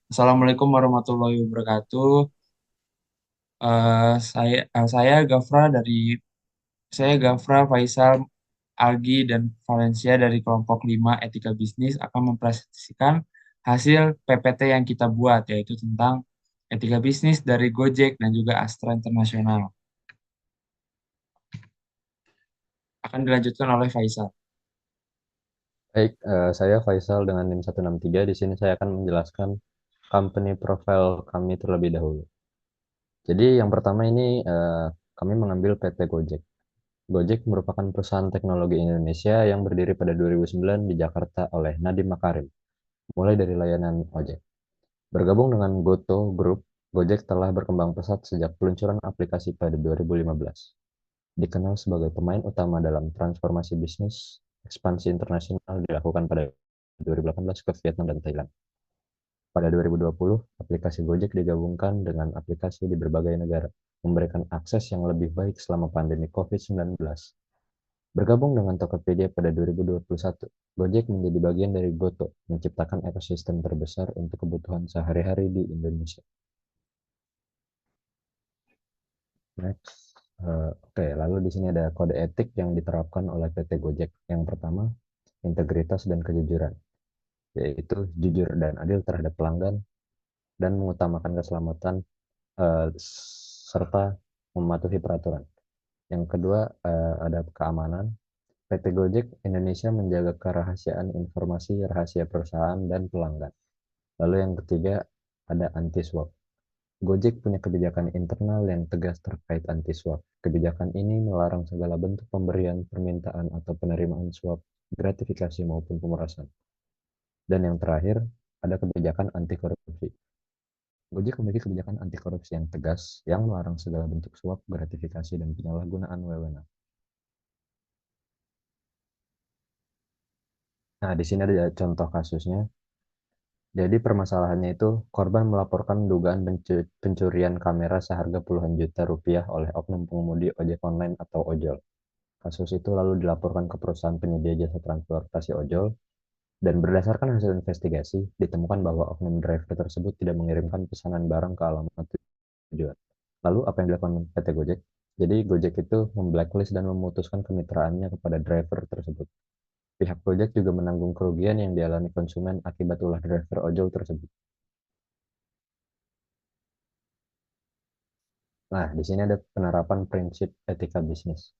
Assalamualaikum warahmatullahi wabarakatuh. Saya Gafra Faisal Algi dan Valencia dari kelompok 5 Etika Bisnis akan mempresentasikan hasil PPT yang kita buat, yaitu tentang etika bisnis dari Gojek dan juga Astra Internasional. Akan dilanjutkan oleh Faisal. Baik, saya Faisal dengan NIM 163. Di sini saya akan menjelaskan company profile kami terlebih dahulu. Jadi yang pertama ini kami mengambil PT Gojek. Gojek merupakan perusahaan teknologi Indonesia yang berdiri pada 2009 di Jakarta oleh Nadiem Makarim, mulai dari layanan ojek. Bergabung dengan Goto Group, Gojek telah berkembang pesat sejak peluncuran aplikasi pada 2015. Dikenal sebagai pemain utama dalam transformasi bisnis, ekspansi internasional dilakukan pada 2018 ke Vietnam dan Thailand. Pada 2020, aplikasi Gojek digabungkan dengan aplikasi di berbagai negara, memberikan akses yang lebih baik selama pandemi COVID-19. Bergabung dengan Tokopedia pada 2021, Gojek menjadi bagian dari Goto, menciptakan ekosistem terbesar untuk kebutuhan sehari-hari di Indonesia. Next. Oke, lalu di sini ada kode etik yang diterapkan oleh PT Gojek. Yang pertama, integritas dan kejujuran, yaitu jujur dan adil terhadap pelanggan dan mengutamakan keselamatan eh, serta mematuhi peraturan. Yang kedua, ada keamanan. PT Gojek Indonesia menjaga kerahasiaan informasi rahasia perusahaan dan pelanggan. Lalu yang ketiga, ada anti swap. Gojek punya kebijakan internal yang tegas terkait anti swap. Kebijakan ini melarang segala bentuk pemberian, permintaan, atau penerimaan swap, gratifikasi maupun pemerasan. Dan yang terakhir, ada kebijakan anti korupsi. Gojek memiliki kebijakan anti korupsi yang tegas yang melarang segala bentuk suap, gratifikasi, dan penyalahgunaan wewenang. Nah, di sini ada contoh kasusnya. Jadi permasalahannya itu korban melaporkan dugaan pencurian kamera seharga puluhan juta rupiah oleh oknum pengemudi ojek online atau ojol. Kasus itu lalu dilaporkan ke perusahaan penyedia jasa transportasi ojol dan berdasarkan hasil investigasi ditemukan bahwa oknum driver tersebut tidak mengirimkan pesanan barang ke alamat tujuan. Lalu apa yang dilakukan PT Gojek? Jadi Gojek itu memblacklist dan memutuskan kemitraannya kepada driver tersebut. Pihak Gojek juga menanggung kerugian yang dialami konsumen akibat ulah driver ojol tersebut. Nah, di sini ada penerapan prinsip etika bisnis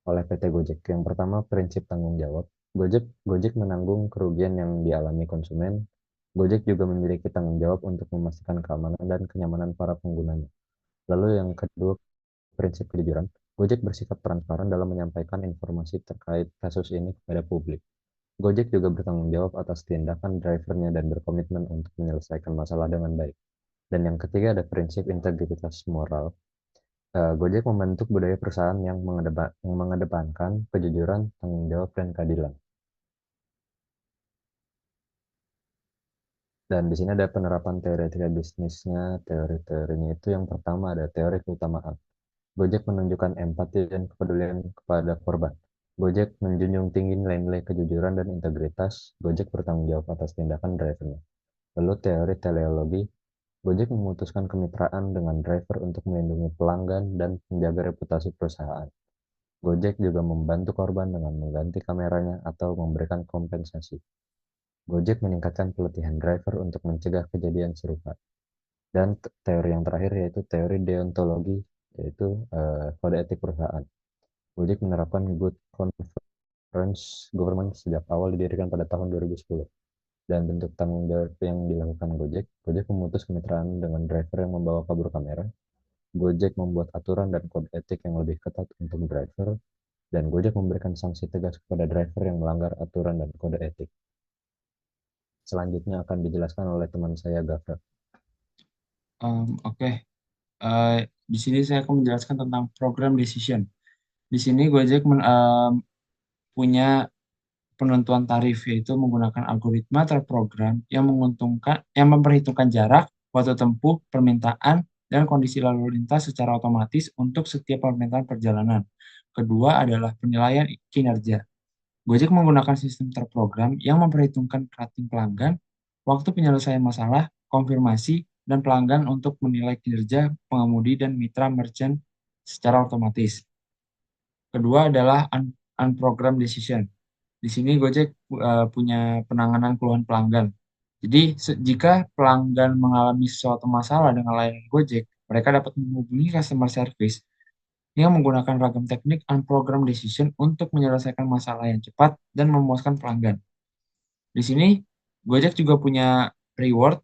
oleh PT Gojek. Yang pertama, prinsip tanggung jawab. Gojek menanggung kerugian yang dialami konsumen. Gojek juga memiliki tanggung jawab untuk memastikan keamanan dan kenyamanan para penggunanya. Lalu yang kedua, prinsip kejujuran. Gojek bersikap transparan dalam menyampaikan informasi terkait kasus ini kepada publik. Gojek juga bertanggung jawab atas tindakan drivernya dan berkomitmen untuk menyelesaikan masalah dengan baik. Dan yang ketiga ada prinsip integritas moral. Gojek membentuk budaya perusahaan yang mengedepankan kejujuran, tanggung jawab, dan keadilan. Dan di sini ada penerapan teori etika bisnisnya. Teori-teorinya itu yang pertama ada teori keutamaan. Gojek menunjukkan empati dan kepedulian kepada korban. Gojek menjunjung tinggi nilai-nilai kejujuran dan integritas. Gojek bertanggung jawab atas tindakan drivernya. Lalu teori teleologi, Gojek memutuskan kemitraan dengan driver untuk melindungi pelanggan dan menjaga reputasi perusahaan. Gojek juga membantu korban dengan mengganti kameranya atau memberikan kompensasi. Gojek meningkatkan pelatihan driver untuk mencegah kejadian serupa. Dan teori yang terakhir yaitu teori deontologi, yaitu kode etik perusahaan. Gojek menerapkan good government sejak awal didirikan pada tahun 2010. Dan bentuk tanggung jawab yang dilakukan Gojek, Gojek memutus kemitraan dengan driver yang membawa kabur kamera. Gojek membuat aturan dan kode etik yang lebih ketat untuk driver, dan Gojek memberikan sanksi tegas kepada driver yang melanggar aturan dan kode etik. Selanjutnya akan dijelaskan oleh teman saya, Gafra. Oke. Di sini saya akan menjelaskan tentang program decision. Di sini Gojek punya penentuan tarif, yaitu menggunakan algoritma terprogram yang menguntungkan yang memperhitungkan jarak, waktu tempuh, permintaan, dan kondisi lalu lintas secara otomatis untuk setiap permintaan perjalanan. Kedua adalah penilaian kinerja. Gojek menggunakan sistem terprogram yang memperhitungkan rating pelanggan, waktu penyelesaian masalah, konfirmasi dan pelanggan untuk menilai kinerja pengemudi dan mitra merchant secara otomatis. Kedua adalah unprogrammed decision. Di sini Gojek punya penanganan keluhan pelanggan. Jadi jika pelanggan mengalami suatu masalah dengan layanan Gojek, mereka dapat menghubungi customer service yang menggunakan ragam teknik unprogrammed decision untuk menyelesaikan masalah yang cepat dan memuaskan pelanggan. Di sini Gojek juga punya reward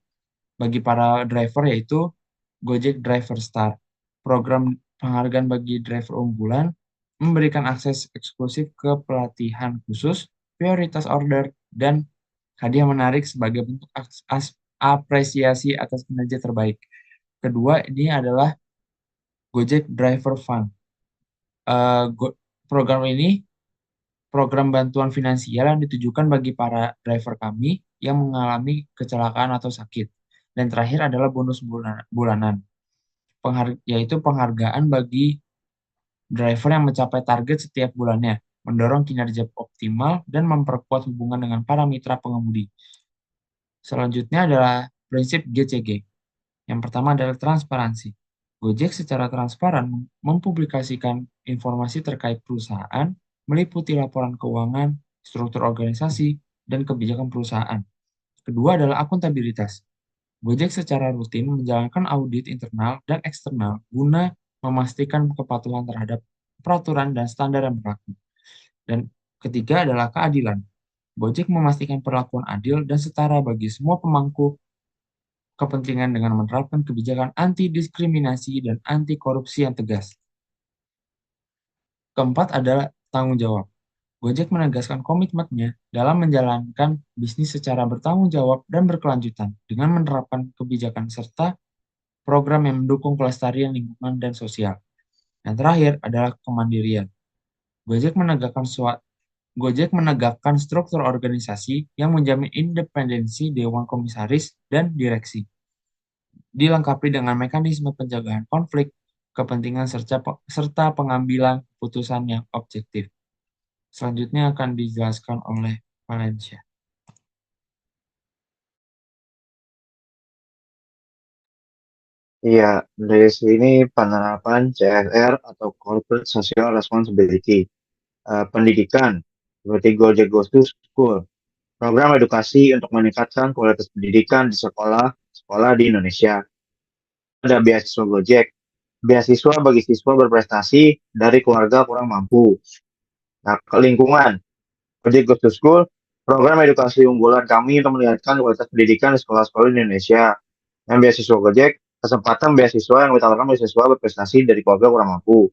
bagi para driver, yaitu Gojek Driver Star. Program penghargaan bagi driver unggulan memberikan akses eksklusif ke pelatihan khusus, prioritas order, dan hadiah menarik sebagai bentuk apresiasi atas kinerja terbaik. Kedua, ini adalah Gojek Driver Fund. Program ini program bantuan finansial yang ditujukan bagi para driver kami yang mengalami kecelakaan atau sakit. Dan terakhir adalah bonus bulanan, yaitu penghargaan bagi driver yang mencapai target setiap bulannya, mendorong kinerja optimal, dan memperkuat hubungan dengan para mitra pengemudi. Selanjutnya adalah prinsip GCG. Yang pertama adalah transparansi. Gojek secara transparan mempublikasikan informasi terkait perusahaan, meliputi laporan keuangan, struktur organisasi, dan kebijakan perusahaan. Kedua adalah akuntabilitas. Gojek secara rutin menjalankan audit internal dan eksternal guna memastikan kepatuhan terhadap peraturan dan standar yang berlaku. Dan ketiga adalah keadilan. Gojek memastikan perlakuan adil dan setara bagi semua pemangku kepentingan dengan menerapkan kebijakan anti-diskriminasi dan anti-korupsi yang tegas. Keempat adalah tanggung jawab. Gojek menegaskan komitmennya dalam menjalankan bisnis secara bertanggung jawab dan berkelanjutan dengan menerapkan kebijakan serta program yang mendukung kelestarian lingkungan dan sosial. Yang terakhir adalah kemandirian. Gojek menegakkan struktur organisasi yang menjamin independensi Dewan Komisaris dan Direksi, dilengkapi dengan mekanisme penjagaan konflik kepentingan serta pengambilan keputusan yang objektif. Selanjutnya akan dijelaskan oleh Valencia. Iya, dari sini penerapan CSR atau Corporate Social Responsibility. Pendidikan, seperti Gojek Goes to School. Program edukasi untuk meningkatkan kualitas pendidikan di sekolah di Indonesia. Ada beasiswa Gojek, beasiswa bagi siswa berprestasi dari keluarga kurang mampu. Nah, lingkungan, Gojek Goes to School, program edukasi unggulan kami untuk meningkatkan kualitas pendidikan di sekolah-sekolah di Indonesia. Yang beasiswa Gojek, kesempatan beasiswa yang ditawarkan beasiswa berprestasi dari keluarga kurang mampu.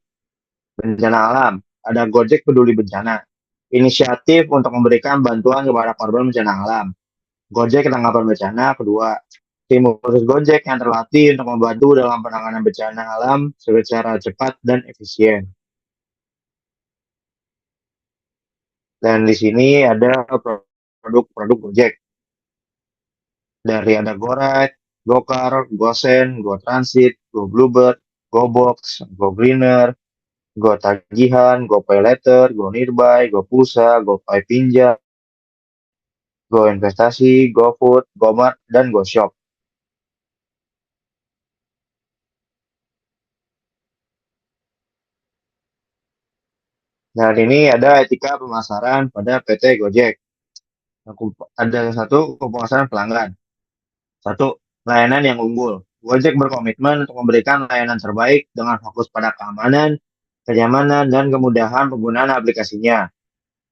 Bencana alam, ada Gojek Peduli Bencana, inisiatif untuk memberikan bantuan kepada korban bencana alam. Gojek Tanggapan Bencana, kedua, tim khusus Gojek yang terlatih untuk membantu dalam penanganan bencana alam secara cepat dan efisien. Dan di sini ada produk-produk Gojek. Dari ada GoRide, GoCar, GoSend, GoTransit, GoBluebird, GoBox, GoGreener, GoTagihan, GoPayLater, GoNearby, GoPulsa, GoPay Pinjam, GoInvestasi, GoFood, GoMart, dan GoShop. Dan ini ada etika pemasaran pada PT Gojek. Ada satu kepuasan pelanggan. Satu, layanan yang unggul. Gojek berkomitmen untuk memberikan layanan terbaik dengan fokus pada keamanan, kenyamanan, dan kemudahan penggunaan aplikasinya.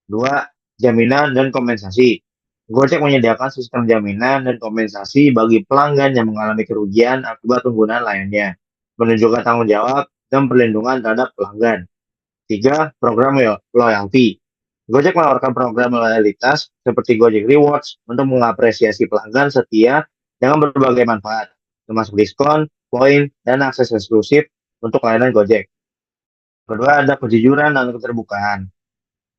Dua, jaminan dan kompensasi. Gojek menyediakan sistem jaminan dan kompensasi bagi pelanggan yang mengalami kerugian akibat penggunaan layannya, menunjukkan tanggung jawab dan perlindungan terhadap pelanggan. Tiga, program loyalty. Gojek menawarkan program loyalitas seperti Gojek Rewards untuk mengapresiasi pelanggan setia dengan berbagai manfaat, termasuk diskon, poin, dan akses eksklusif untuk layanan Gojek. Kedua, ada kejujuran dan keterbukaan,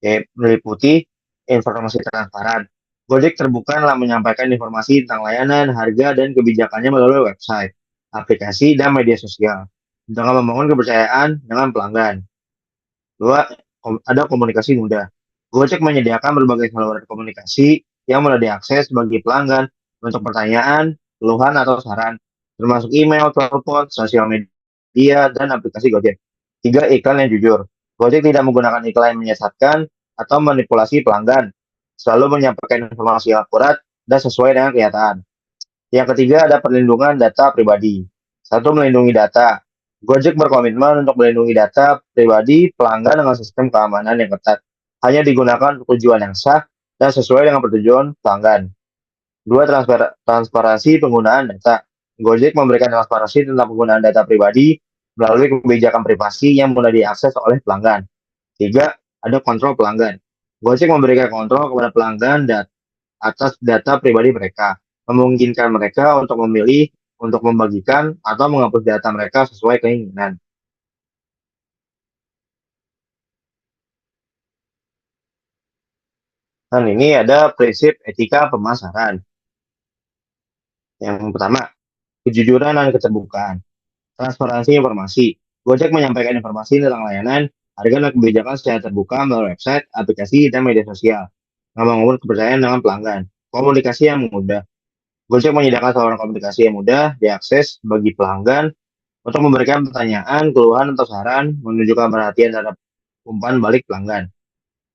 yaitu meliputi informasi transparan. Gojek terbuka dalam menyampaikan informasi tentang layanan, harga, dan kebijakannya melalui website, aplikasi, dan media sosial, dengan membangun kepercayaan dengan pelanggan. Dua, ada komunikasi mudah. Gojek menyediakan berbagai saluran komunikasi yang mudah diakses bagi pelanggan untuk pertanyaan, keluhan atau saran, termasuk email, telepon, sosial media, dan aplikasi Gojek. 3. Iklan yang jujur. Gojek tidak menggunakan iklan yang menyesatkan atau manipulasi pelanggan, selalu menyampaikan informasi yang akurat dan sesuai dengan kenyataan. Yang ketiga ada perlindungan data pribadi. Satu, melindungi data. Gojek berkomitmen untuk melindungi data pribadi pelanggan dengan sistem keamanan yang ketat. Hanya digunakan untuk tujuan yang sah dan sesuai dengan pertujuan pelanggan. Dua, transparansi penggunaan data. Gojek memberikan transparansi tentang penggunaan data pribadi melalui kebijakan privasi yang mudah diakses oleh pelanggan. Tiga, ada kontrol pelanggan. Gojek memberikan kontrol kepada pelanggan atas data pribadi mereka, memungkinkan mereka untuk memilih untuk membagikan atau menghapus data mereka sesuai keinginan. Dan ini ada prinsip etika pemasaran. Yang pertama, kejujuran dan keterbukaan. Transparansi informasi. Gojek menyampaikan informasi tentang layanan, harga dan kebijakan secara terbuka melalui website, aplikasi, dan media sosial. Membangun kepercayaan dengan pelanggan. Komunikasi yang mudah. Gojek menyediakan saluran komunikasi yang mudah diakses bagi pelanggan untuk memberikan pertanyaan, keluhan, atau saran, menunjukkan perhatian terhadap umpan balik pelanggan.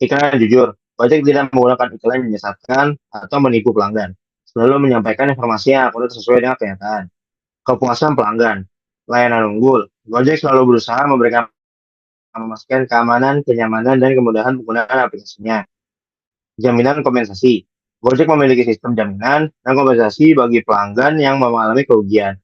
Iklan yang jujur. Gojek tidak menggunakan iklan yang menyesatkan atau menipu pelanggan. Selalu menyampaikan informasi yang akurat sesuai dengan kenyataan. Kepuasan pelanggan. Layanan unggul. Gojek selalu berusaha memastikan keamanan, kenyamanan, dan kemudahan penggunaan aplikasinya. Jaminan kompensasi. Gojek memiliki sistem jaminan dan kompensasi bagi pelanggan yang mengalami kerugian.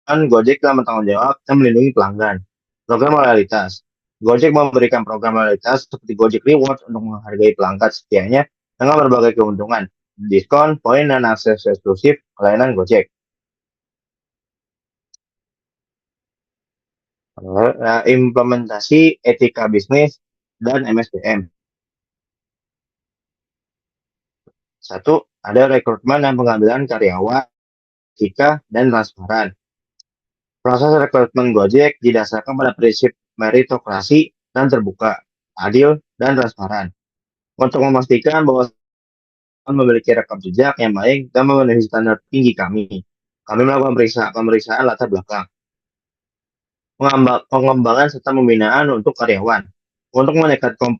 Gojek telah bertanggung jawab dan melindungi pelanggan. Program loyalitas. Gojek memberikan program loyalitas seperti Gojek Rewards untuk menghargai pelanggan setianya dengan berbagai keuntungan, diskon, poin, dan akses eksklusif ke layanan Gojek. Implementasi etika bisnis dan MSDM. Satu, ada rekrutmen dan pengambilan karyawan, etika, dan transparan. Proses rekrutmen Gojek didasarkan pada prinsip meritokrasi dan terbuka, adil, dan transparan. Untuk memastikan bahwa memiliki rekam jejak yang baik dan memenuhi standar tinggi kami melakukan pemeriksaan latar belakang, pengembangan serta pembinaan untuk karyawan. Untuk meningkatkan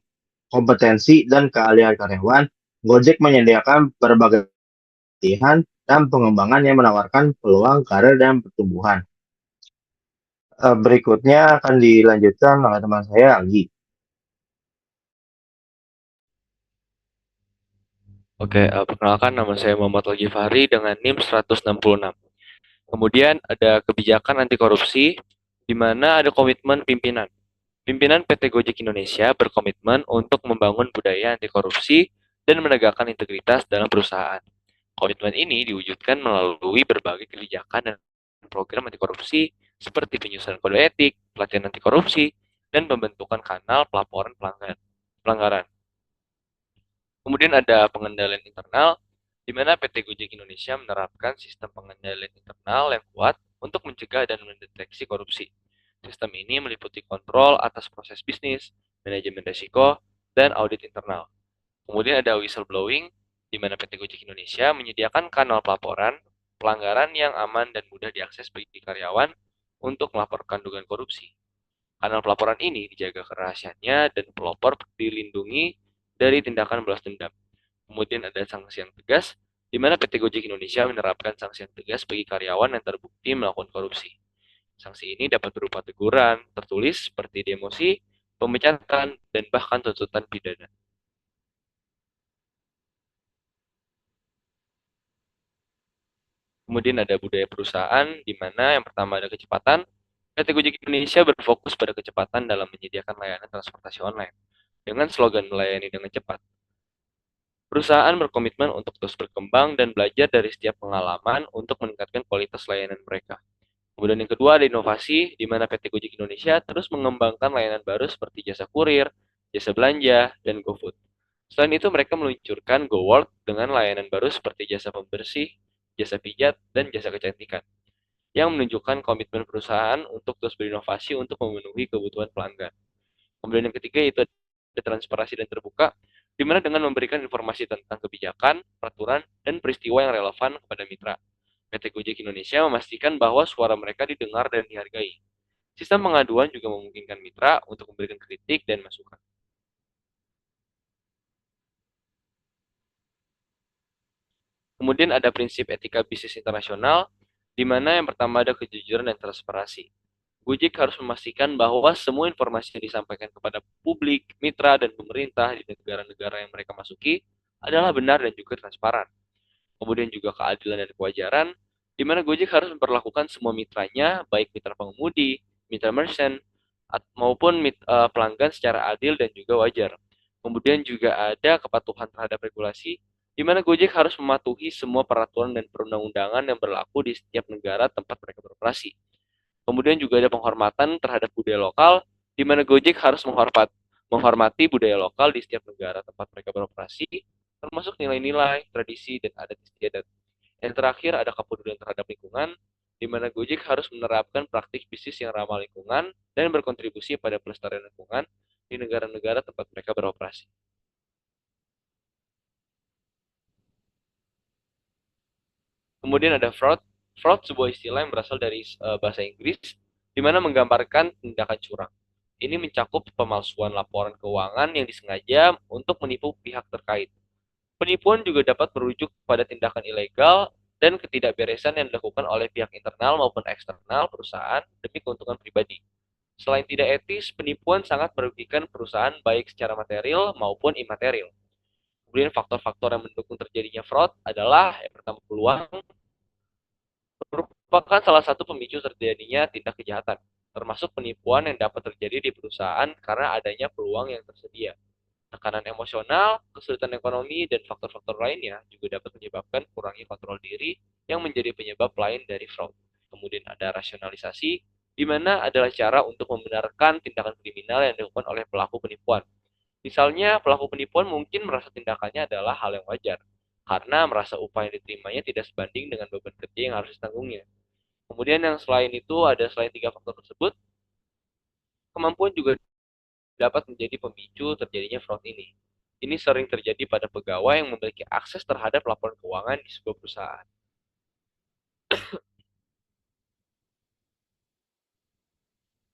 kompetensi dan keahlian karyawan, Gojek menyediakan berbagai pelatihan dan pengembangan yang menawarkan peluang karir dan pertumbuhan. Berikutnya akan dilanjutkan oleh teman saya, Algi. Oke, perkenalkan nama saya Muhammad Algi Fahri dengan NIM 166. Kemudian ada kebijakan anti korupsi, di mana ada komitmen pimpinan. Pimpinan PT Gojek Indonesia berkomitmen untuk membangun budaya anti korupsi dan menegakkan integritas dalam perusahaan. Komitmen ini diwujudkan melalui berbagai kebijakan dan program anti korupsi seperti penyusunan kode etik, pelatihan anti korupsi, dan pembentukan kanal pelaporan pelanggaran. Kemudian ada pengendalian internal, di mana PT Gojek Indonesia menerapkan sistem pengendalian internal yang kuat untuk mencegah dan mendeteksi korupsi. Sistem ini meliputi kontrol atas proses bisnis, manajemen risiko, dan audit internal. Kemudian ada whistleblowing, di mana PT Gojek Indonesia menyediakan kanal pelaporan pelanggaran yang aman dan mudah diakses bagi karyawan untuk melaporkan dugaan korupsi. Kanal pelaporan ini dijaga kerahasiaannya dan pelopor dilindungi dari tindakan balas dendam. Kemudian ada sanksi yang tegas, di mana PT Gojek Indonesia menerapkan sanksi yang tegas bagi karyawan yang terbukti melakukan korupsi. Sanksi ini dapat berupa teguran tertulis seperti demosi, pemecatan, dan bahkan tuntutan pidana. Kemudian ada budaya perusahaan, di mana yang pertama ada kecepatan. PT Gojek Indonesia berfokus pada kecepatan dalam menyediakan layanan transportasi online. Dengan slogan melayani dengan cepat, perusahaan berkomitmen untuk terus berkembang dan belajar dari setiap pengalaman untuk meningkatkan kualitas layanan mereka. Kemudian yang kedua ada inovasi, di mana PT Gojek Indonesia terus mengembangkan layanan baru seperti jasa kurir, jasa belanja, dan GoFood. Selain itu, mereka meluncurkan GoWork dengan layanan baru seperti jasa pembersih, jasa pijat, dan jasa kecantikan, yang menunjukkan komitmen perusahaan untuk terus berinovasi untuk memenuhi kebutuhan pelanggan. Kemudian yang ketiga itu ada transparansi dan terbuka, di mana dengan memberikan informasi tentang kebijakan, peraturan, dan peristiwa yang relevan kepada mitra. PT Gojek Indonesia memastikan bahwa suara mereka didengar dan dihargai. Sistem pengaduan juga memungkinkan mitra untuk memberikan kritik dan masukan. Kemudian ada prinsip etika bisnis internasional, di mana yang pertama ada kejujuran dan transparansi. Gojek harus memastikan bahwa semua informasi yang disampaikan kepada publik, mitra, dan pemerintah di negara-negara yang mereka masuki adalah benar dan juga transparan. Kemudian juga keadilan dan kewajaran, di mana Gojek harus memperlakukan semua mitranya, baik mitra pengemudi, mitra merchant, maupun pelanggan secara adil dan juga wajar. Kemudian juga ada kepatuhan terhadap regulasi, di mana Gojek harus mematuhi semua peraturan dan perundang-undangan yang berlaku di setiap negara tempat mereka beroperasi. Kemudian juga ada penghormatan terhadap budaya lokal, di mana Gojek harus menghormati budaya lokal di setiap negara tempat mereka beroperasi, termasuk nilai-nilai, tradisi, dan adat istiadat. Yang terakhir ada kepedulian terhadap lingkungan, di mana Gojek harus menerapkan praktik bisnis yang ramah lingkungan dan berkontribusi pada pelestarian lingkungan di negara-negara tempat mereka beroperasi. Kemudian ada fraud. Fraud sebuah istilah yang berasal dari bahasa Inggris, di mana menggambarkan tindakan curang. Ini mencakup pemalsuan laporan keuangan yang disengaja untuk menipu pihak terkait. Penipuan juga dapat merujuk pada tindakan ilegal dan ketidakberesan yang dilakukan oleh pihak internal maupun eksternal perusahaan demi keuntungan pribadi. Selain tidak etis, penipuan sangat merugikan perusahaan baik secara material maupun imaterial. Kemudian faktor-faktor yang mendukung terjadinya fraud adalah yang pertama peluang, merupakan salah satu pemicu terjadinya tindak kejahatan, termasuk penipuan yang dapat terjadi di perusahaan karena adanya peluang yang tersedia. Tekanan emosional, kesulitan ekonomi, dan faktor-faktor lainnya juga dapat menyebabkan kurangnya kontrol diri yang menjadi penyebab lain dari fraud. Kemudian ada rasionalisasi, di mana adalah cara untuk membenarkan tindakan kriminal yang dilakukan oleh pelaku penipuan. Misalnya, pelaku penipuan mungkin merasa tindakannya adalah hal yang wajar, karena merasa upah yang diterimanya tidak sebanding dengan beban kerja yang harus ditanggungnya. Kemudian yang selain itu, ada selain tiga faktor tersebut, kemampuan juga dapat menjadi pemicu terjadinya fraud ini. Ini sering terjadi pada pegawai yang memiliki akses terhadap laporan keuangan di sebuah perusahaan.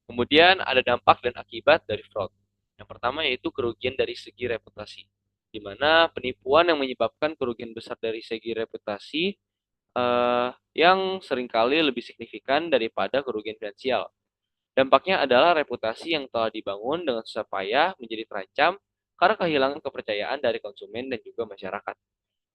Kemudian ada dampak dan akibat dari fraud. Yang pertama yaitu kerugian dari segi reputasi, di mana penipuan yang menyebabkan kerugian besar dari segi reputasi yang seringkali lebih signifikan daripada kerugian finansial. Dampaknya adalah reputasi yang telah dibangun dengan susah payah menjadi terancam karena kehilangan kepercayaan dari konsumen dan juga masyarakat.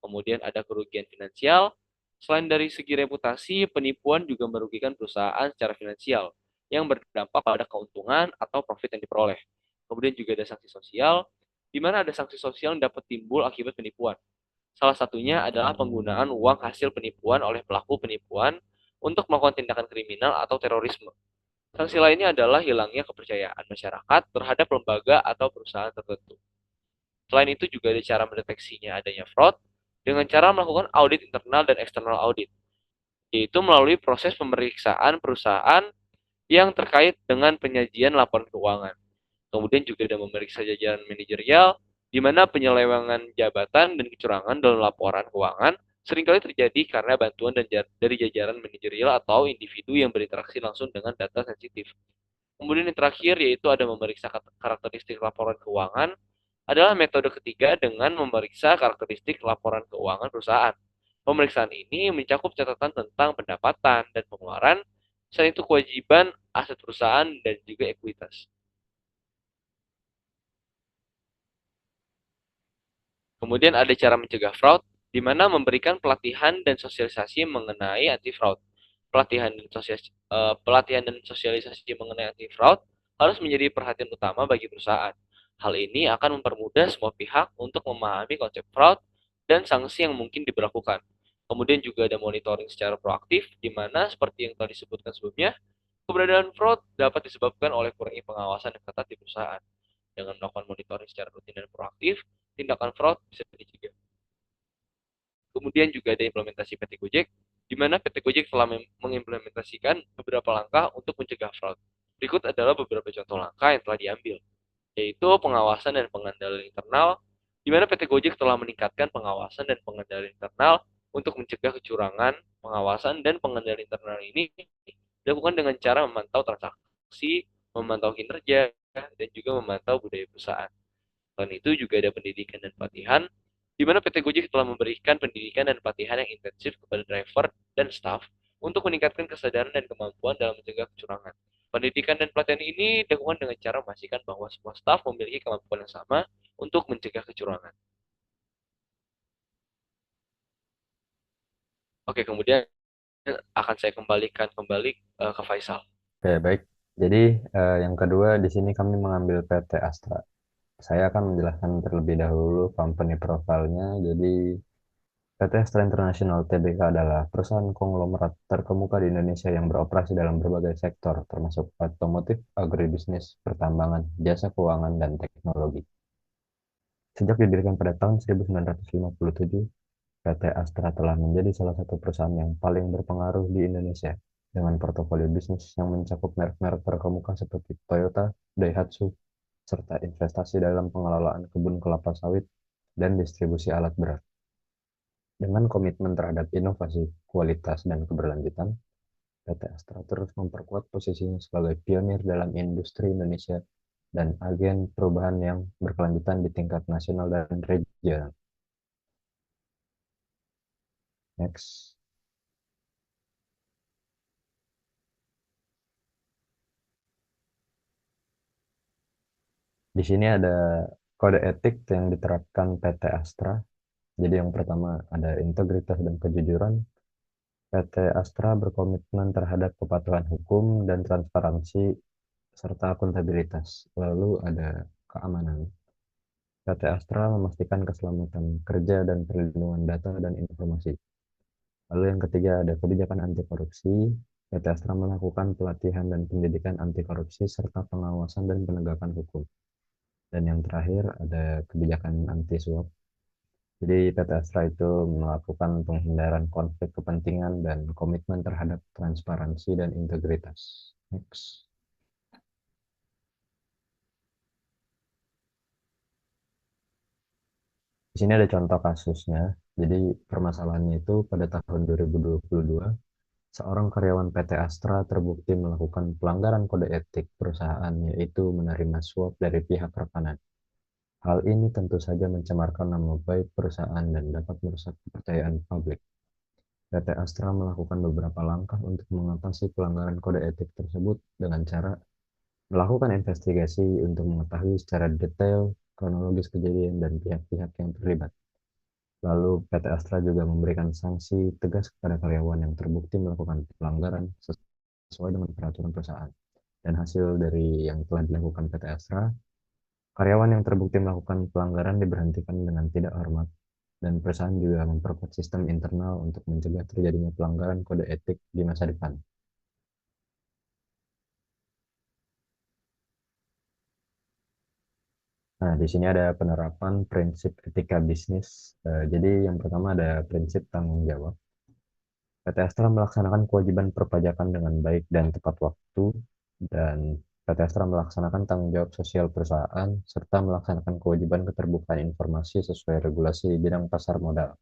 Kemudian ada kerugian finansial. Selain dari segi reputasi, penipuan juga merugikan perusahaan secara finansial yang berdampak pada keuntungan atau profit yang diperoleh. Kemudian juga ada sanksi sosial, di mana ada sanksi sosial yang dapat timbul akibat penipuan. Salah satunya adalah penggunaan uang hasil penipuan oleh pelaku penipuan untuk melakukan tindakan kriminal atau terorisme. Sanksi lainnya adalah hilangnya kepercayaan masyarakat terhadap lembaga atau perusahaan tertentu. Selain itu juga ada cara mendeteksinya adanya fraud dengan cara melakukan audit internal dan eksternal audit, yaitu melalui proses pemeriksaan perusahaan yang terkait dengan penyajian laporan keuangan. Kemudian juga ada memeriksa jajaran manajerial, di mana penyelewengan jabatan dan kecurangan dalam laporan keuangan seringkali terjadi karena bantuan dari jajaran manajerial atau individu yang berinteraksi langsung dengan data sensitif. Kemudian yang terakhir yaitu ada memeriksa karakteristik laporan keuangan adalah metode ketiga dengan memeriksa karakteristik laporan keuangan perusahaan. Pemeriksaan ini mencakup catatan tentang pendapatan dan pengeluaran, selain itu kewajiban, aset perusahaan, dan juga ekuitas. Kemudian ada cara mencegah fraud, di mana memberikan pelatihan dan sosialisasi mengenai anti fraud. Pelatihan dan sosialisasi mengenai anti fraud harus menjadi perhatian utama bagi perusahaan. Hal ini akan mempermudah semua pihak untuk memahami konsep fraud dan sanksi yang mungkin diberlakukan. Kemudian juga ada monitoring secara proaktif, di mana seperti yang telah disebutkan sebelumnya, keberadaan fraud dapat disebabkan oleh kurangnya pengawasan yang ketat di perusahaan. Dengan melakukan monitoring secara rutin dan proaktif, tindakan fraud bisa dicegah. Kemudian juga ada implementasi PT Gojek, di mana PT Gojek telah mengimplementasikan beberapa langkah untuk mencegah fraud. Berikut adalah beberapa contoh langkah yang telah diambil, yaitu pengawasan dan pengendalian internal, di mana PT Gojek telah meningkatkan pengawasan dan pengendalian internal Untuk mencegah kecurangan, pengawasan, dan pengendalian internal ini dilakukan dengan cara memantau transaksi, memantau kinerja, dan juga memantau budaya perusahaan. Selain itu juga ada pendidikan dan pelatihan, di mana PT Gojek telah memberikan pendidikan dan pelatihan yang intensif kepada driver dan staff untuk meningkatkan kesadaran dan kemampuan dalam mencegah kecurangan. Pendidikan dan pelatihan ini dilakukan dengan cara memastikan bahwa semua staff memiliki kemampuan yang sama untuk mencegah kecurangan. Oke, kemudian akan saya kembalikan kembali ke Faisal. Oke, baik. Jadi yang kedua di sini kami mengambil PT Astra. Saya akan menjelaskan terlebih dahulu company profile-nya. Jadi PT Astra International Tbk adalah perusahaan konglomerat terkemuka di Indonesia yang beroperasi dalam berbagai sektor, termasuk otomotif, agribisnis, pertambangan, jasa keuangan, dan teknologi. Sejak didirikan pada tahun 1957, PT Astra telah menjadi salah satu perusahaan yang paling berpengaruh di Indonesia, dengan portofolio bisnis yang mencakup merek-merek terkemuka seperti Toyota, Daihatsu, serta investasi dalam pengelolaan kebun kelapa sawit dan distribusi alat berat. Dengan komitmen terhadap inovasi, kualitas, dan keberlanjutan, PT Astra terus memperkuat posisinya sebagai pionir dalam industri Indonesia dan agen perubahan yang berkelanjutan di tingkat nasional dan regional. Next. Di sini ada kode etik yang diterapkan PT Astra. Jadi yang pertama ada integritas dan kejujuran. PT Astra berkomitmen terhadap kepatuhan hukum dan transparansi serta akuntabilitas. Lalu ada keamanan. PT Astra memastikan keselamatan kerja dan perlindungan data dan informasi. Lalu yang ketiga ada kebijakan anti korupsi. PT Astra melakukan pelatihan dan pendidikan anti korupsi serta pengawasan dan penegakan hukum. Dan yang terakhir ada kebijakan anti suap. Jadi PT Astra itu melakukan penghindaran konflik kepentingan dan komitmen terhadap transparansi dan integritas. Next. Di sini ada contoh kasusnya. Jadi permasalahannya itu pada tahun 2022, seorang karyawan PT Astra terbukti melakukan pelanggaran kode etik perusahaan, yaitu menerima suap dari pihak rekanan. Hal ini tentu saja mencemarkan nama baik perusahaan dan dapat merusak kepercayaan publik. PT Astra melakukan beberapa langkah untuk mengatasi pelanggaran kode etik tersebut dengan cara melakukan investigasi untuk mengetahui secara detail kronologis kejadian dan pihak-pihak yang terlibat. Lalu PT Astra juga memberikan sanksi tegas kepada karyawan yang terbukti melakukan pelanggaran sesuai dengan peraturan perusahaan. Dan hasil dari yang telah dilakukan PT Astra, karyawan yang terbukti melakukan pelanggaran diberhentikan dengan tidak hormat, dan perusahaan juga memperkuat sistem internal untuk mencegah terjadinya pelanggaran kode etik di masa depan. Nah, di sini ada penerapan prinsip etika bisnis. Jadi yang pertama ada prinsip tanggung jawab. PT Astra melaksanakan kewajiban perpajakan dengan baik dan tepat waktu, dan PT Astra melaksanakan tanggung jawab sosial perusahaan, serta melaksanakan kewajiban keterbukaan informasi sesuai regulasi bidang pasar modal.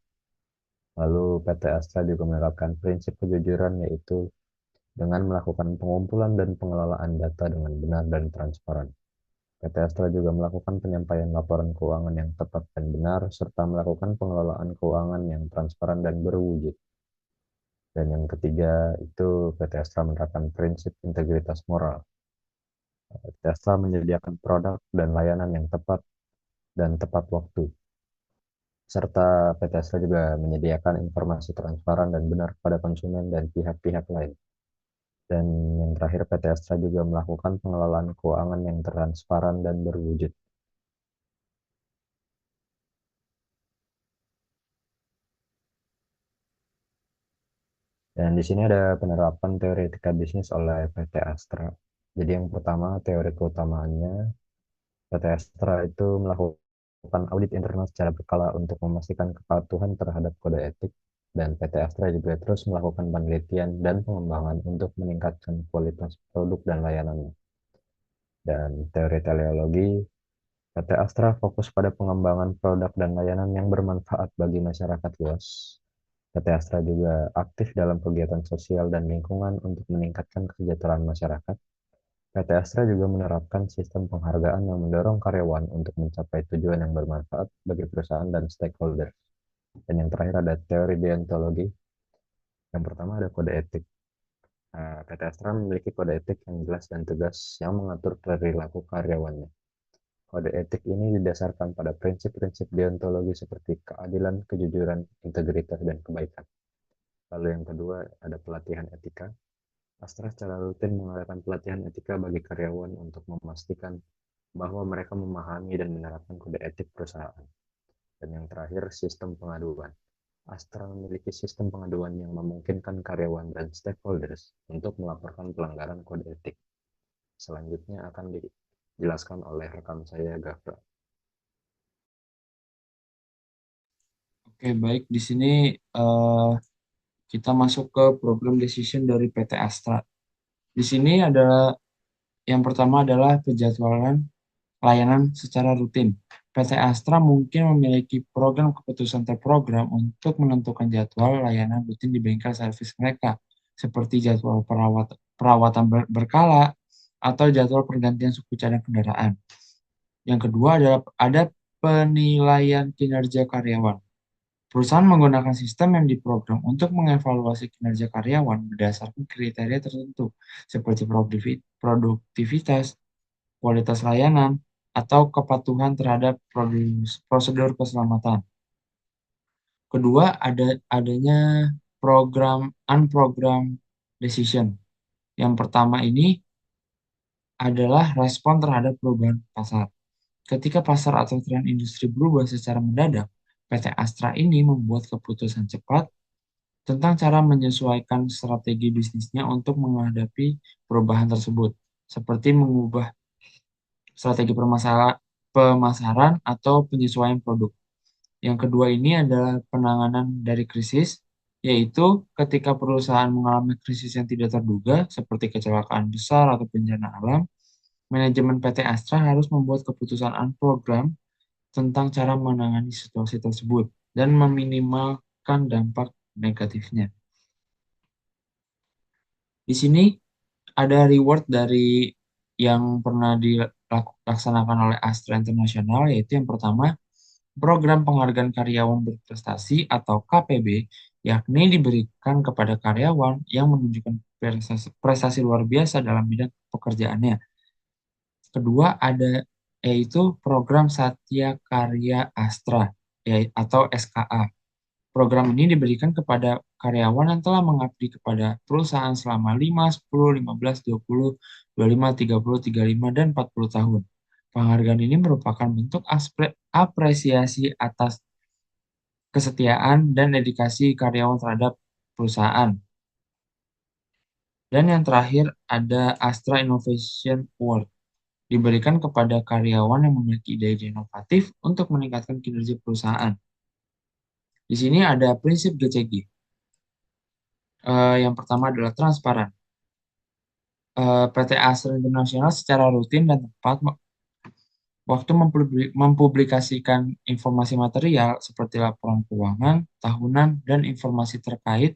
Lalu PT Astra juga menerapkan prinsip kejujuran, yaitu dengan melakukan pengumpulan dan pengelolaan data dengan benar dan transparan. PT Astra juga melakukan penyampaian laporan keuangan yang tepat dan benar, serta melakukan pengelolaan keuangan yang transparan dan berwujud. Dan yang ketiga itu PT Astra menerapkan prinsip integritas moral. PT Astra menyediakan produk dan layanan yang tepat dan tepat waktu. Serta PT Astra juga menyediakan informasi transparan dan benar kepada konsumen dan pihak-pihak lain. Dan yang terakhir, PT Astra juga melakukan pengelolaan keuangan yang transparan dan berwujud. Dan di sini ada penerapan teori etika bisnis oleh PT Astra. Jadi yang pertama, teori keutamaannya, PT Astra itu melakukan audit internal secara berkala untuk memastikan kepatuhan terhadap kode etik, dan PT Astra juga terus melakukan penelitian dan pengembangan untuk meningkatkan kualitas produk dan layanannya. Dan teori teleologi, PT Astra fokus pada pengembangan produk dan layanan yang bermanfaat bagi masyarakat luas. PT Astra juga aktif dalam kegiatan sosial dan lingkungan untuk meningkatkan kesejahteraan masyarakat. PT Astra juga menerapkan sistem penghargaan yang mendorong karyawan untuk mencapai tujuan yang bermanfaat bagi perusahaan dan stakeholder. Dan yang terakhir ada teori deontologi. Yang pertama ada kode etik. PT Astra memiliki kode etik yang jelas dan tegas yang mengatur perilaku karyawannya. Kode etik ini didasarkan pada prinsip-prinsip deontologi seperti keadilan, kejujuran, integritas, dan kebaikan. Lalu yang kedua ada pelatihan etika. Astra secara rutin mengadakan pelatihan etika bagi karyawan untuk memastikan bahwa mereka memahami dan menerapkan kode etik perusahaan. Dan yang terakhir, sistem pengaduan. Astra memiliki sistem pengaduan yang memungkinkan karyawan dan stakeholders untuk melaporkan pelanggaran kode etik. Selanjutnya akan dijelaskan oleh rekan saya, Gafra. Oke, baik. Di sini kita masuk ke program decision dari PT Astra. Di sini ada yang pertama adalah penjadwalan layanan secara rutin. PT Astra mungkin memiliki program keputusan terprogram untuk menentukan jadwal layanan rutin di bengkel servis mereka, seperti jadwal perawatan berkala atau jadwal pergantian suku cadang kendaraan. Yang kedua adalah ada penilaian kinerja karyawan. Perusahaan menggunakan sistem yang diprogram untuk mengevaluasi kinerja karyawan berdasarkan kriteria tertentu, seperti produktivitas, kualitas layanan, atau kepatuhan terhadap prosedur keselamatan. Kedua, adanya program unprogram decision. Yang pertama ini adalah respon terhadap perubahan pasar. Ketika pasar atau tren industri berubah secara mendadak, PT Astra ini membuat keputusan cepat tentang cara menyesuaikan strategi bisnisnya untuk menghadapi perubahan tersebut, seperti mengubah strategi pemasaran atau penyesuaian produk. Yang kedua ini adalah penanganan dari krisis, yaitu ketika perusahaan mengalami krisis yang tidak terduga, seperti kecelakaan besar atau bencana alam, manajemen PT Astra harus membuat keputusan unprogram tentang cara menangani situasi tersebut dan meminimalkan dampak negatifnya. Di sini ada reward dari yang pernah dilaksanakan oleh Astra International, yaitu yang pertama, program penghargaan karyawan berprestasi atau KPB, yakni diberikan kepada karyawan yang menunjukkan prestasi luar biasa dalam bidang pekerjaannya. Kedua ada yaitu program Satya Karya Astra atau SKA. Program ini diberikan kepada karyawan yang telah mengabdi kepada perusahaan selama 5, 10, 15, 20, 25, 30, 35, dan 40 tahun. Penghargaan ini merupakan bentuk apresiasi atas kesetiaan dan dedikasi karyawan terhadap perusahaan. Dan yang terakhir ada Astra Innovation Award, diberikan kepada karyawan yang memiliki ide inovatif untuk meningkatkan kinerja perusahaan. Di sini ada prinsip GCG. Yang pertama adalah transparan. PT Astra International secara rutin dan tepat waktu mempublikasikan informasi material seperti laporan keuangan, tahunan, dan informasi terkait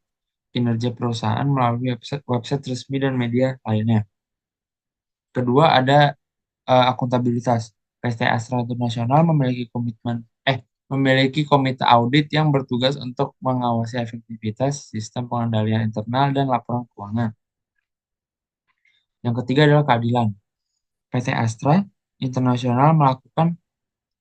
kinerja perusahaan melalui website resmi dan media lainnya. Kedua ada akuntabilitas. PT Astra International memiliki komite audit yang bertugas untuk mengawasi efektivitas sistem pengendalian internal dan laporan keuangan. Yang ketiga adalah keadilan. PT Astra International melakukan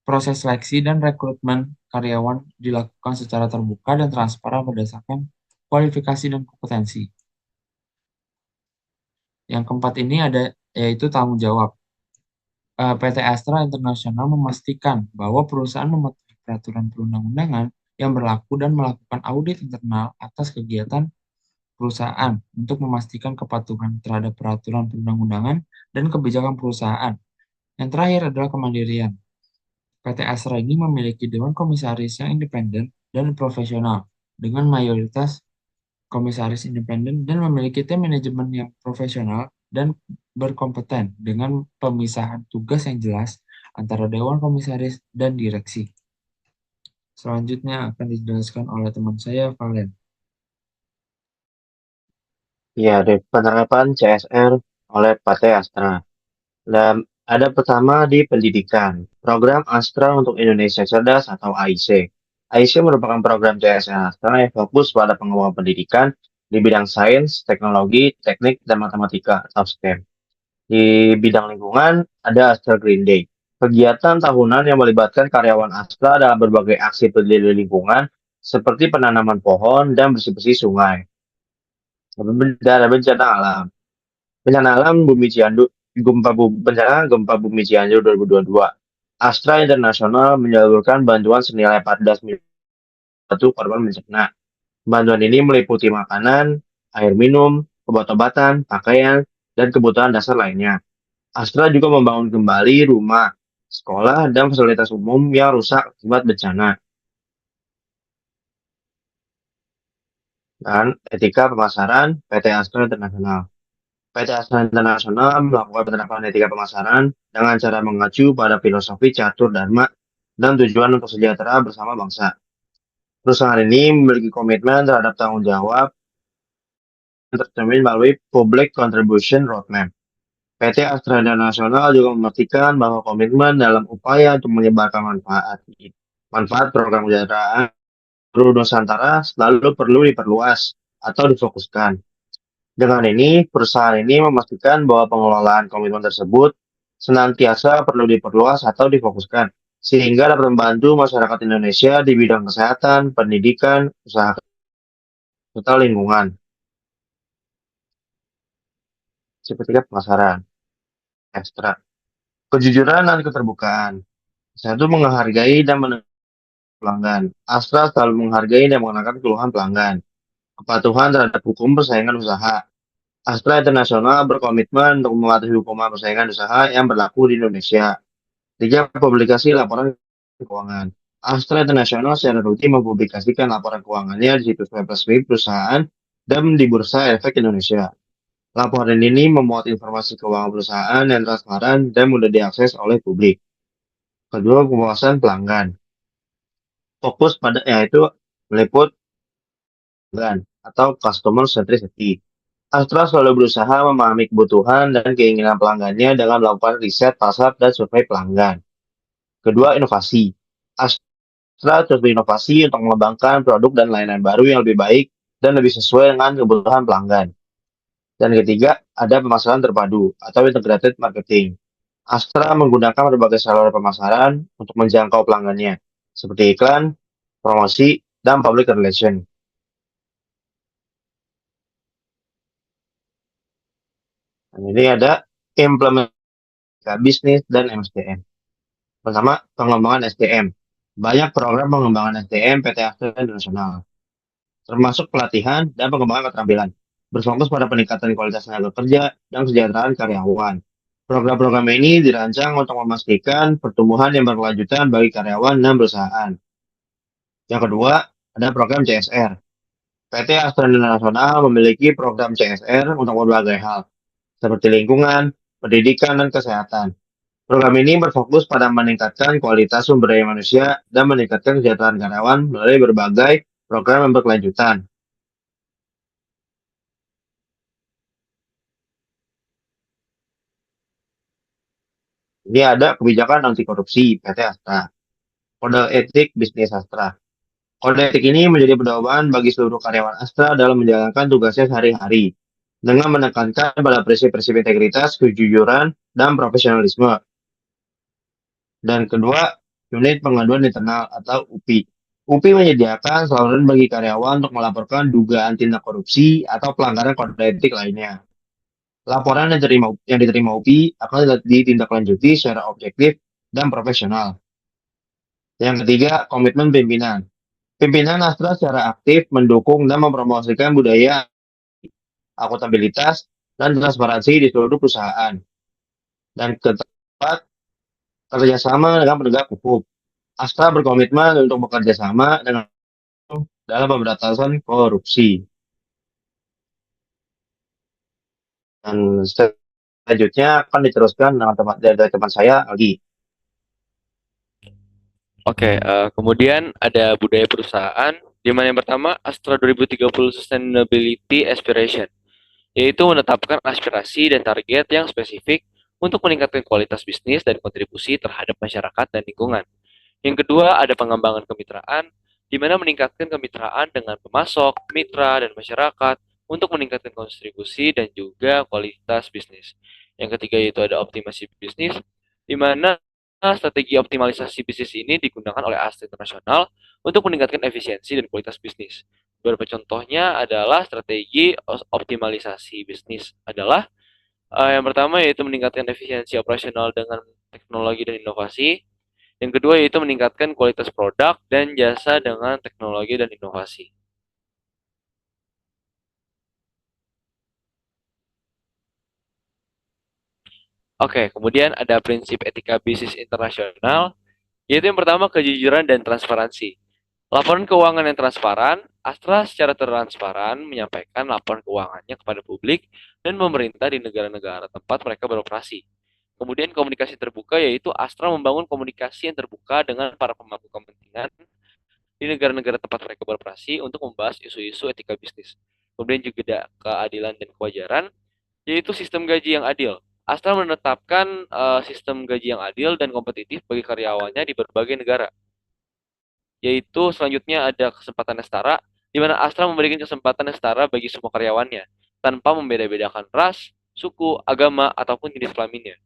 proses seleksi dan rekrutmen karyawan dilakukan secara terbuka dan transparan berdasarkan kualifikasi dan kompetensi. Yang keempat ini ada yaitu tanggung jawab. PT Astra International memastikan bahwa perusahaan mematuhi peraturan perundang-undangan yang berlaku dan melakukan audit internal atas kegiatan perusahaan untuk memastikan kepatuhan terhadap peraturan perundang-undangan dan kebijakan perusahaan. Yang terakhir adalah kemandirian. PT Astra ini memiliki dewan komisaris yang independen dan profesional dengan mayoritas komisaris independen dan memiliki tim manajemen yang profesional dan berkompeten dengan pemisahan tugas yang jelas antara dewan komisaris dan direksi. Selanjutnya akan dijelaskan oleh teman saya, Valen. Ya, ada penerapan CSR oleh PT Astra. Dan ada pertama di pendidikan, program Astra untuk Indonesia Cerdas atau AIC. AIC merupakan program CSR Astra yang fokus pada pengembangan pendidikan di bidang sains, teknologi, teknik, dan matematika atau STEM. Di bidang lingkungan, ada Astra Green Day. Kegiatan tahunan yang melibatkan karyawan Astra dalam berbagai aksi peduli lingkungan, seperti penanaman pohon dan bersih-bersih sungai. Dan ada bencana alam. Bencana alam Bumi Cianjur, gempa Bumi Cianjur 2022. Astra International menyalurkan bantuan senilai 14 miliar untuk korban bencana. Bantuan ini meliputi makanan, air minum, obat-obatan, pakaian, dan kebutuhan dasar lainnya. Astra juga membangun kembali rumah, sekolah, dan fasilitas umum yang rusak akibat bencana. Dan etika pemasaran PT Astra International. PT Astra International melakukan penerapan etika pemasaran dengan cara mengacu pada filosofi catur dharma dan tujuan untuk sejahtera bersama bangsa. Perusahaan ini memiliki komitmen terhadap tanggung jawab yang tercermin melalui Public Contribution Roadmap. PT Astra International juga memastikan bahwa komitmen dalam upaya untuk menyebarkan manfaat program kesejahteraan seluruh Nusantara selalu perlu diperluas atau difokuskan. Dengan ini, perusahaan ini memastikan bahwa pengelolaan komitmen tersebut senantiasa perlu diperluas atau difokuskan, sehingga dapat membantu masyarakat Indonesia di bidang kesehatan, pendidikan, usaha, serta lingkungan. Seperti pemasaran, ekstra, kejujuran dan keterbukaan. Satu, menghargai dan menerima pelanggan. Astra selalu menghargai dan mengenakan keluhan pelanggan. Kepatuhan terhadap hukum persaingan usaha. Astra International berkomitmen untuk mematuhi hukum persaingan usaha yang berlaku di Indonesia. 3. Publikasi laporan keuangan. Astra International secara rutin mempublikasikan laporan keuangannya di situs web resmi perusahaan dan di Bursa Efek Indonesia. Laporan ini memuat informasi keuangan perusahaan yang transparan dan mudah diakses oleh publik. Kedua, pengawasan pelanggan. Fokus pada yaitu meliput pelanggan atau customer centricity. Astra selalu berusaha memahami kebutuhan dan keinginan pelanggannya dengan melakukan riset pasar dan survei pelanggan. Kedua, inovasi. Astra terus berinovasi untuk mengembangkan produk dan layanan baru yang lebih baik dan lebih sesuai dengan kebutuhan pelanggan. Dan ketiga, ada pemasaran terpadu atau integrated marketing. Astra menggunakan berbagai saluran pemasaran untuk menjangkau pelanggannya, seperti iklan, promosi, dan public relation. Dan ini ada implementasi bisnis dan MSDM. Pertama, pengembangan SDM. Banyak program pengembangan SDM PT Astra International, termasuk pelatihan dan pengembangan keterampilan, berfokus pada peningkatan kualitas tenaga kerja dan kesejahteraan karyawan. Program-program ini dirancang untuk memastikan pertumbuhan yang berkelanjutan bagi karyawan dan perusahaan. Yang kedua, ada program CSR. PT Astra International memiliki program CSR untuk berbagai hal, seperti lingkungan, pendidikan, dan kesehatan. Program ini berfokus pada meningkatkan kualitas sumber daya manusia dan meningkatkan kesejahteraan karyawan melalui berbagai program yang berkelanjutan. Ini ada kebijakan anti korupsi PT Astra. Kode etik bisnis Astra. Kode etik ini menjadi pedoman bagi seluruh karyawan Astra dalam menjalankan tugasnya sehari-hari dengan menekankan pada prinsip-prinsip integritas, kejujuran, dan profesionalisme. Dan kedua, unit pengaduan internal atau UPI. UPI menyediakan saluran bagi karyawan untuk melaporkan dugaan tindak korupsi atau pelanggaran kode etik lainnya. Laporan yang diterima UPI akan ditindaklanjuti secara objektif dan profesional. Yang ketiga, komitmen pimpinan. Pimpinan Astra secara aktif mendukung dan mempromosikan budaya akuntabilitas dan transparansi di seluruh perusahaan. Dan keempat, kerjasama dengan penegak hukum. Astra berkomitmen untuk bekerja sama dengan dalam pemberantasan korupsi. Dan selanjutnya akan diteruskan dengan dari teman saya lagi. Oke, kemudian ada budaya perusahaan, di mana yang pertama Astra 2030 Sustainability Aspiration. yaitu menetapkan aspirasi dan target yang spesifik untuk meningkatkan kualitas bisnis dan kontribusi terhadap masyarakat dan lingkungan. Yang kedua, ada pengembangan kemitraan, di mana meningkatkan kemitraan dengan pemasok, mitra, dan masyarakat untuk meningkatkan kontribusi dan juga kualitas bisnis. Yang ketiga yaitu ada optimasi bisnis, di mana strategi optimalisasi bisnis ini digunakan oleh Astra Internasional untuk meningkatkan efisiensi dan kualitas bisnis. Beberapa contohnya adalah strategi optimalisasi bisnis adalah yang pertama yaitu meningkatkan efisiensi operasional dengan teknologi dan inovasi. Yang kedua yaitu meningkatkan kualitas produk dan jasa dengan teknologi dan inovasi. Oke, kemudian ada prinsip etika bisnis internasional, yaitu yang pertama kejujuran dan transparansi. Laporan keuangan yang transparan, Astra secara transparan menyampaikan laporan keuangannya kepada publik dan pemerintah di negara-negara tempat mereka beroperasi. Kemudian komunikasi terbuka, yaitu Astra membangun komunikasi yang terbuka dengan para pemangku kepentingan di negara-negara tempat mereka beroperasi untuk membahas isu-isu etika bisnis. Kemudian juga ada keadilan dan kewajaran, yaitu sistem gaji yang adil. Astra menetapkan sistem gaji yang adil dan kompetitif bagi karyawannya di berbagai negara. Yaitu selanjutnya ada kesempatan yang setara, di mana Astra memberikan kesempatan yang setara bagi semua karyawannya, tanpa membeda-bedakan ras, suku, agama, ataupun jenis kelaminnya.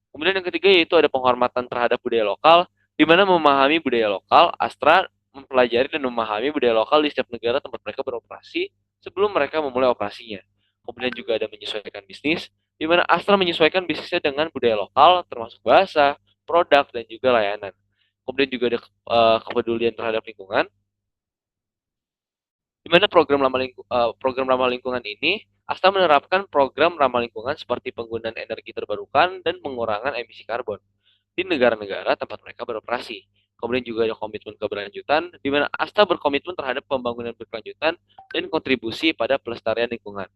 Kemudian yang ketiga yaitu ada penghormatan terhadap budaya lokal, di mana memahami budaya lokal, Astra mempelajari dan memahami budaya lokal di setiap negara tempat mereka beroperasi sebelum mereka memulai operasinya. Kemudian juga ada menyesuaikan bisnis, di mana Astra menyesuaikan bisnisnya dengan budaya lokal, termasuk bahasa, produk, dan juga layanan. Kemudian juga ada kepedulian terhadap lingkungan, di mana program ramah lingkungan ini Astra menerapkan program ramah lingkungan seperti penggunaan energi terbarukan dan pengurangan emisi karbon di negara-negara tempat mereka beroperasi. Kemudian juga ada komitmen keberlanjutan, di mana Astra berkomitmen terhadap pembangunan berkelanjutan dan kontribusi pada pelestarian lingkungan.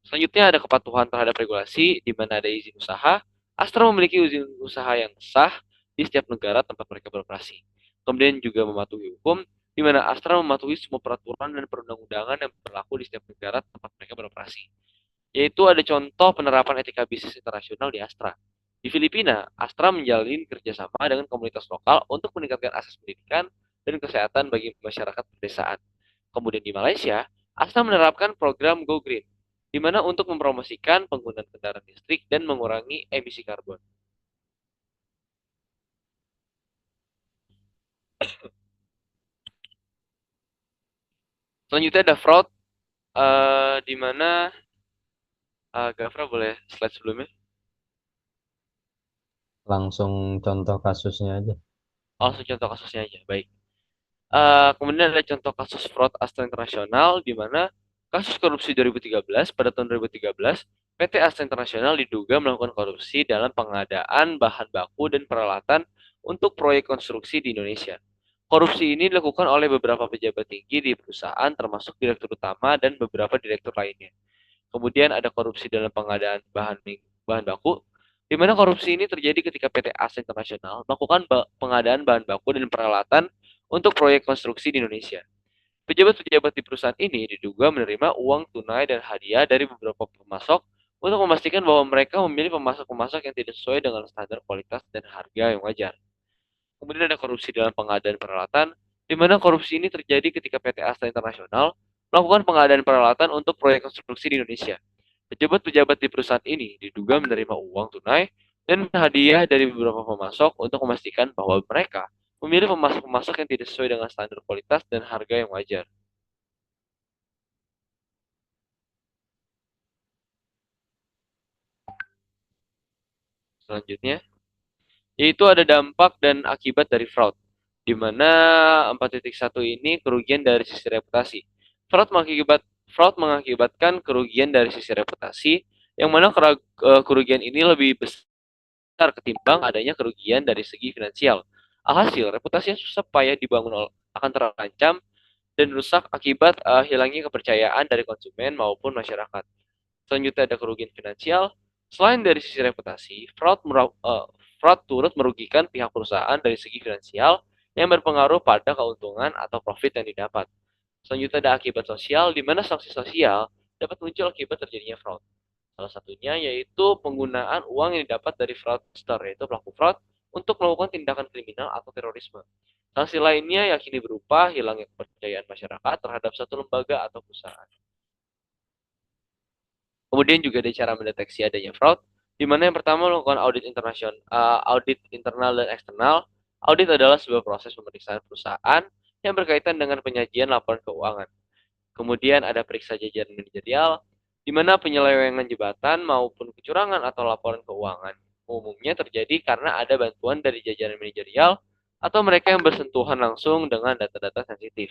Selanjutnya ada kepatuhan terhadap regulasi, di mana ada izin usaha. Astra memiliki izin usaha yang sah di setiap negara tempat mereka beroperasi. Kemudian juga mematuhi hukum, di mana Astra mematuhi semua peraturan dan perundang-undangan yang berlaku di setiap negara tempat mereka beroperasi. Yaitu ada contoh penerapan etika bisnis internasional di Astra. Di Filipina, Astra menjalin kerjasama dengan komunitas lokal untuk meningkatkan akses pendidikan dan kesehatan bagi masyarakat pedesaan. Kemudian di Malaysia, Astra menerapkan program Go Green, di mana untuk mempromosikan penggunaan kendaraan listrik dan mengurangi emisi karbon. Selanjutnya ada fraud, di mana Gafra boleh slide sebelumnya? Langsung contoh kasusnya aja. Langsung contoh kasusnya aja, baik. Kemudian ada contoh kasus fraud Astra Internasional, di mana kasus korupsi 2013, pada tahun 2013, PT Astra Internasional diduga melakukan korupsi dalam pengadaan bahan baku dan peralatan untuk proyek konstruksi di Indonesia. Korupsi ini dilakukan oleh beberapa pejabat tinggi di perusahaan, termasuk direktur utama dan beberapa direktur lainnya. Kemudian ada korupsi dalam pengadaan bahan baku, di mana korupsi ini terjadi ketika PT Astra Internasional melakukan pengadaan bahan baku dan peralatan untuk proyek konstruksi di Indonesia. Pejabat-pejabat di perusahaan ini diduga menerima uang tunai dan hadiah dari beberapa pemasok untuk memastikan bahwa mereka memilih pemasok-pemasok yang tidak sesuai dengan standar kualitas dan harga yang wajar. Kemudian ada korupsi dalam pengadaan peralatan, di mana korupsi ini terjadi ketika PT Astra Internasional melakukan pengadaan peralatan untuk proyek konstruksi di Indonesia. Pejabat-pejabat di perusahaan ini diduga menerima uang tunai dan hadiah dari beberapa pemasok untuk memastikan bahwa mereka memilih pemasok-pemasok yang tidak sesuai dengan standar kualitas dan harga yang wajar. Selanjutnya, yaitu ada dampak dan akibat dari fraud, di mana 4.1 ini kerugian dari sisi reputasi. Fraud mengakibatkan kerugian dari sisi reputasi, yang mana kerugian ini lebih besar ketimbang adanya kerugian dari segi finansial. Alhasil, reputasi yang susah payah dibangun akan terancam dan rusak akibat hilangnya kepercayaan dari konsumen maupun masyarakat. Selanjutnya ada kerugian finansial. Selain dari sisi reputasi, fraud turut merugikan pihak perusahaan dari segi finansial yang berpengaruh pada keuntungan atau profit yang didapat. Selanjutnya ada akibat sosial, di mana sanksi sosial dapat muncul akibat terjadinya fraud. Salah satunya yaitu penggunaan uang yang didapat dari fraudster, yaitu pelaku fraud, untuk melakukan tindakan kriminal atau terorisme. Sanksi lainnya yakini berupa hilangnya kepercayaan masyarakat terhadap satu lembaga atau perusahaan. Kemudian juga ada cara mendeteksi adanya fraud, di mana yang pertama melakukan audit internal dan eksternal. Audit adalah sebuah proses pemeriksaan perusahaan yang berkaitan dengan penyajian laporan keuangan. Kemudian ada periksa jajaran manajerial, di mana penyelewengan jabatan maupun kecurangan atau laporan keuangan umumnya terjadi karena ada bantuan dari jajaran manajerial atau mereka yang bersentuhan langsung dengan data-data sensitif.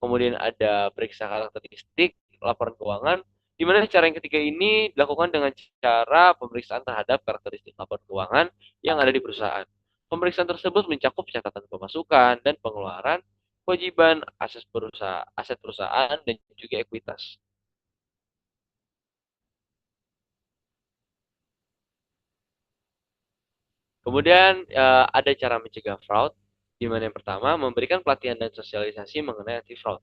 Kemudian ada periksa karakteristik laporan keuangan, di mana cara yang ketiga ini dilakukan dengan cara pemeriksaan terhadap karakteristik laporan keuangan yang ada di perusahaan. Pemeriksaan tersebut mencakup catatan pemasukan dan pengeluaran, kewajiban, aset perusahaan, dan juga ekuitas. Kemudian ada cara mencegah fraud, di mana yang pertama memberikan pelatihan dan sosialisasi mengenai anti fraud.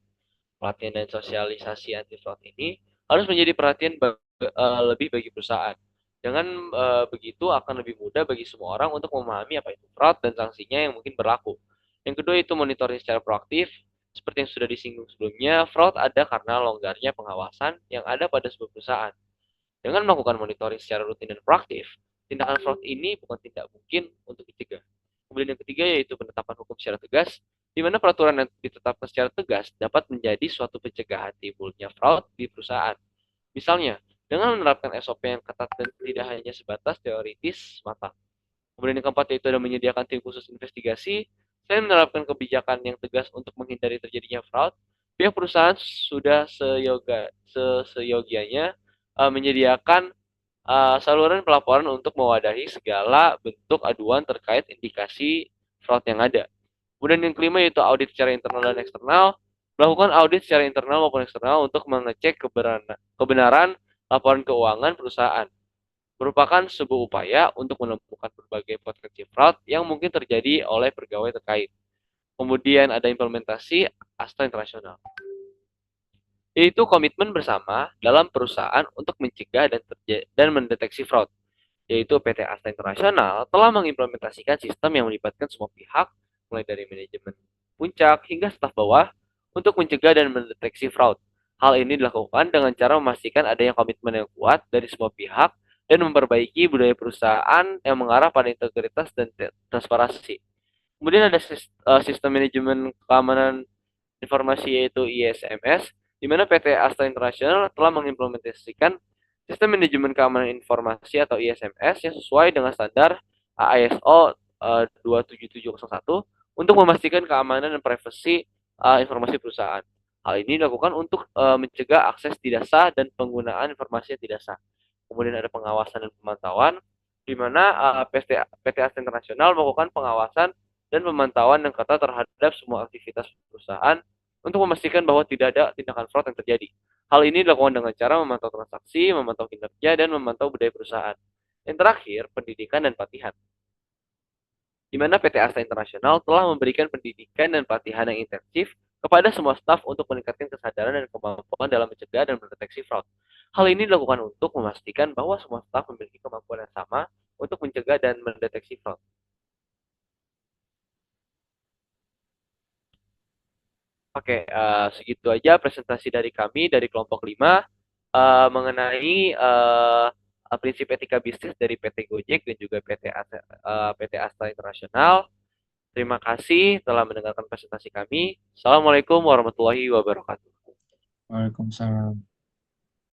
Pelatihan dan sosialisasi anti fraud ini harus menjadi perhatian lebih bagi perusahaan. Dengan begitu akan lebih mudah bagi semua orang untuk memahami apa itu fraud dan sanksinya yang mungkin berlaku. Yang kedua itu monitoring secara proaktif. Seperti yang sudah disinggung sebelumnya, fraud ada karena longgarnya pengawasan yang ada pada sebuah perusahaan. Dengan melakukan monitoring secara rutin dan proaktif, tindakan fraud ini bukan tidak mungkin untuk dicegah. Kemudian yang ketiga yaitu penetapan hukum secara tegas, di mana peraturan yang ditetapkan secara tegas dapat menjadi suatu pencegahan timbulnya fraud di perusahaan. Misalnya, dengan menerapkan SOP yang ketat dan tidak hanya sebatas teoritis semata. Kemudian yang keempat yaitu ada menyediakan tim khusus investigasi. Selain menerapkan kebijakan yang tegas untuk menghindari terjadinya fraud, pihak perusahaan sudah seyogianya menyediakan saluran pelaporan untuk mewadahi segala bentuk aduan terkait indikasi fraud yang ada. Kemudian yang kelima yaitu audit secara internal dan eksternal. Melakukan audit secara internal maupun eksternal untuk mengecek kebenaran laporan keuangan perusahaan. Merupakan sebuah upaya untuk menemukan berbagai potensi fraud yang mungkin terjadi oleh pegawai terkait. Kemudian ada implementasi asta internasional, yaitu komitmen bersama dalam perusahaan untuk mencegah dan mendeteksi fraud, yaitu PT Asta Internasional telah mengimplementasikan sistem yang melibatkan semua pihak, mulai dari manajemen puncak hingga staf bawah, untuk mencegah dan mendeteksi fraud. Hal ini dilakukan dengan cara memastikan adanya komitmen yang kuat dari semua pihak dan memperbaiki budaya perusahaan yang mengarah pada integritas dan transparansi. Kemudian ada sistem manajemen keamanan informasi yaitu ISMS, di mana PT Asta International telah mengimplementasikan sistem manajemen keamanan informasi atau ISMS yang sesuai dengan standar ISO 27701 untuk memastikan keamanan dan privasi informasi perusahaan. Hal ini dilakukan untuk mencegah akses tidak sah dan penggunaan informasi yang tidak sah. Kemudian ada pengawasan dan pemantauan, di mana PT Asta International melakukan pengawasan dan pemantauan yang ketat terhadap semua aktivitas perusahaan untuk memastikan bahwa tidak ada tindakan fraud yang terjadi. Hal ini dilakukan dengan cara memantau transaksi, memantau kinerja, dan memantau budaya perusahaan. Yang terakhir, pendidikan dan pelatihan, di mana PT Asta Internasional telah memberikan pendidikan dan pelatihan yang intensif kepada semua staf untuk meningkatkan kesadaran dan kemampuan dalam mencegah dan mendeteksi fraud. Hal ini dilakukan untuk memastikan bahwa semua staf memiliki kemampuan yang sama untuk mencegah dan mendeteksi fraud. Oke, segitu aja presentasi dari kami dari kelompok 5 mengenai prinsip etika bisnis dari PT Gojek dan juga PT Asta Internasional. Terima kasih telah mendengarkan presentasi kami. Assalamualaikum warahmatullahi wabarakatuh. Waalaikumsalam.